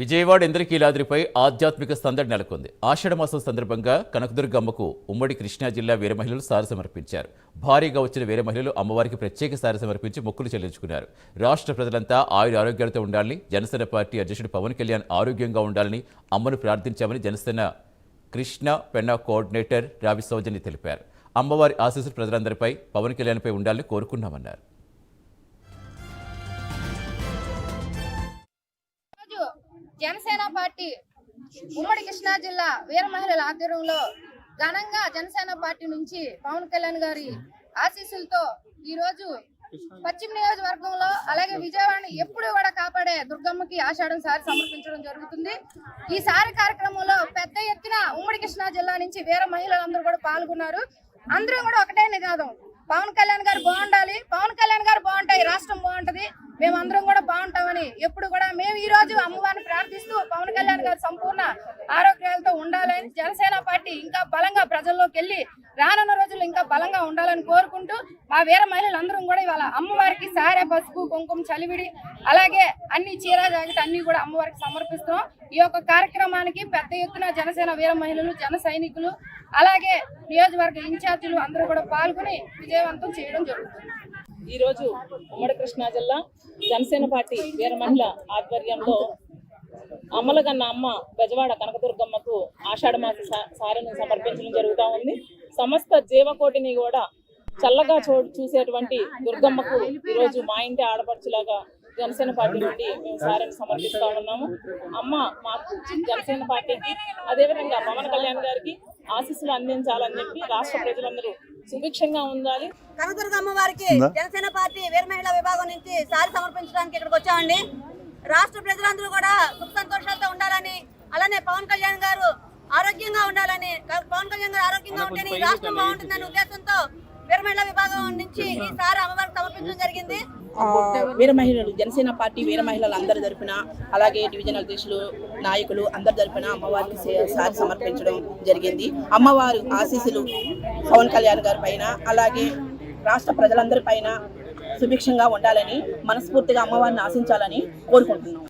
విజయవాడ ఇంద్రకీలాద్రిపై ఆధ్యాత్మిక సందడి నెలకొంది. ఆషాఢమాసం సందర్భంగా కనకదుర్గమ్మకు ఉమ్మడి కృష్ణా జిల్లా వీర మహిళలు సారి సమర్పించారు. భారీగా వచ్చిన వీర మహిళలు అమ్మవారికి ప్రత్యేక సారి సమర్పించి మొక్కులు చెల్లించుకున్నారు. రాష్ట్ర ప్రజలంతా ఆరోగ్యాలతో ఉండాలని, జనసేన పార్టీ అధ్యక్షుడు పవన్ కళ్యాణ్ ఆరోగ్యంగా ఉండాలని అమ్మను ప్రార్థించామని జనసేన కృష్ణా పెన్నా కోఆర్డినేటర్ రావి సౌజన్య తెలిపారు. అమ్మవారి ఆశీస్సులు ప్రజలందరిపై, పవన్ కళ్యాణ్పై ఉండాలని కోరుకున్నామన్నారు. జనసేన పార్టీ ఉమ్మడి కృష్ణా జిల్లా వీర మహిళల ఆధ్వర్యంలో ఘనంగా జనసేన పార్టీ నుంచి పవన్ కళ్యాణ్ గారి ఆశీస్సులతో ఈ రోజు పశ్చిమ నియోజకవర్గంలో అలాగే విజయవాడని ఎప్పుడు కూడా కాపాడే దుర్గమ్మకి ఆషాఢం సారి సమర్పించడం జరుగుతుంది. ఈ సారి కార్యక్రమంలో పెద్ద ఎత్తున ఉమ్మడి కృష్ణా జిల్లా నుంచి వీర మహిళలందరూ కూడా పాల్గొన్నారు. అందరూ కూడా ఒకటే నినాదం, పవన్ కళ్యాణ్ గారు బాగుండాలి, పవన్ కళ్యాణ్ గారు బాగుంటాయి, రాష్ట్రం బాగుంటది, మేమందరం కూడా బాగుంటామని ఎప్పుడు కూడా మేము ఈ రోజు అమ్మవారిని ప్రార్థిస్తూ పవన్ కళ్యాణ్ గారు సంపూర్ణ ఆరోగ్యాలతో ఉండాలని, జనసేన పార్టీ ఇంకా బలంగా ప్రజల్లోకి వెళ్ళి రానున్న రోజుల్లో ఇంకా బలంగా ఉండాలని కోరుకుంటూ మా వీర మహిళలందరం కూడా ఇవాళ అమ్మవారికి సారె, పసుపు, కుంకుమ, చలివిడి అలాగే అన్ని చీర జాకెట్ అన్ని కూడా అమ్మవారికి సమర్పిస్తున్నాం. ఈ యొక్క కార్యక్రమానికి పెద్ద ఎత్తున జనసేన వీర మహిళలు, జన సైనికులు అలాగే నియోజకవర్గ ఇన్ఛార్జీలు అందరూ కూడా పాల్గొని విజయవంతం చేయడం జరుగుతుంది. ఈ రోజు ఉమ్మడి కృష్ణా జిల్లా జనసేన పార్టీ వీర మహిళ ఆధ్వర్యంలో అమ్మలగన్న అమ్మ బెజవాడ కనకదుర్గమ్మకు ఆషాఢమాస సారెను సమర్పించడం జరుగుతూ ఉంది. సమస్త జీవకోటిని కూడా చల్లగా చూసేటువంటి దుర్గమ్మకు ఈరోజు మా ఇంటి ఆడపడుచులాగా జనసేన పార్టీ నుండి మేము సారెను సమర్పిస్తా ఉన్నాము. అమ్మ మాకు జనసేన పార్టీకి అదేవిధంగా పవన్ కళ్యాణ్ గారికి ఆశీస్సులు అందించాలని చెప్పి రాష్ట్ర ప్రజలందరూ సుభిక్షంగా ఉండాలి. కనకదుర్గమ్మ వారికి జనసేన పార్టీ వీర మహిళా విభాగం నుంచి సారి సమర్పించడానికి ఇక్కడికి వచ్చామండి. రాష్ట్ర ప్రజలందరూ కూడా సుఖ సంతోషాలతో ఉండాలని, అలానే పవన్ కళ్యాణ్ గారు ఆరోగ్యంగా ఉండాలని, పవన్ కళ్యాణ్ గారు ఆరోగ్యంగా ఉంటేనే ఈ రాష్ట్రం బాగుంటుందనే ఉద్దేశంతో వీర మహిళా విభాగం నుంచి ఈ సారి అమ్మవారికి సమర్పించడం జరిగింది. వీర మహిళలు జనసేన పార్టీ వీర మహిళలు అందరి తరపున అలాగే డివిజన్ అధ్యక్షులు, నాయకులు అందరి తరపున అమ్మవారికి సారి సమర్పించడం జరిగింది. అమ్మవారు ఆశీస్సులు పవన్ కళ్యాణ్ గారి పైన అలాగే రాష్ట్ర ప్రజలందరి పైన సుభిక్షంగా ఉండాలని, మనస్ఫూర్తిగా అమ్మవారిని ఆశించాలని కోరుకుంటున్నాం.